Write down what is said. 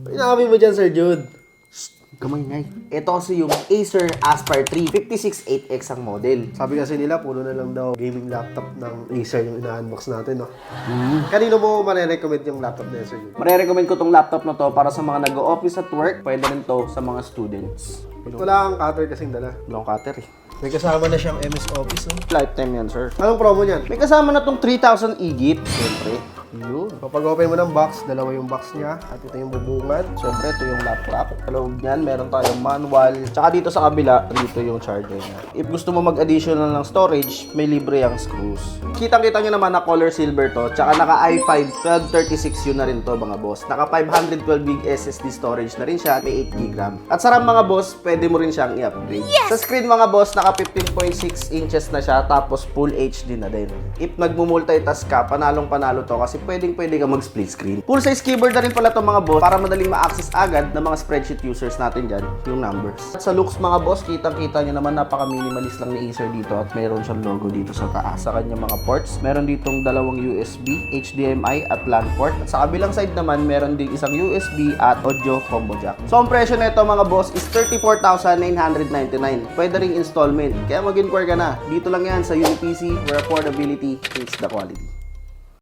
Inaami mo dyan, Sir Jude. Kamay ngay. Ito kasi yung Acer Aspire 3 568X ang model. Sabi kasi nila, puno na lang daw gaming laptop ng Acer yung ina-unbox natin, no? Kanino mo marirecommend yung laptop na yun, Sir Jude? Marerecommend ko tong laptop na to para sa mga nag-o-office at work. Pwede rin to sa mga students. Wala kang cutter kasing dala. Long cutter eh. May kasama na siyang MS Office, no? Lifetime yan, sir. Anong promo niyan? May kasama na tong 3,000 EGIP. Siyempre. Yun. Kapag open mo ng box, dalawa yung box niya at ito yung bubungan. Siyempre, ito yung laptop. Sa loob niyan, meron tayong manual. Tsaka dito sa kabila, dito yung charger niya. If gusto mo mag-additional ng storage, may libre ang screws. Kitang-kita nyo naman na color silver to. Tsaka naka i5 1236 yun na rin to, mga boss. Naka 512 gig SSD storage na rin siya. May 8 gig RAM. At sarang mga boss, pwede mo rin siyang i-upgrade. Sa screen mga boss, naka 15.6 inches na siya. Tapos full HD na din. If nagmumultitask ka, panalong-panalo to kasi pwede ka mag-split screen. Full size keyboard na rin pala to mga boss para madaling ma-access agad ng mga spreadsheet users natin dyan, yung numbers. At sa looks mga boss, kitang-kita nyo naman napaka-minimalist lang ni Acer dito at mayroon siyang logo dito sa taas. Sa kanyang mga ports, meron ditong dalawang USB, HDMI at LAN port. At sa kabilang side naman, meron din isang USB at audio combo jack. So ang presyo nito mga boss is 34,999. Pwede ring installment. Kaya mag-inquire ka na. Dito lang yan sa UPC where affordability is the quality.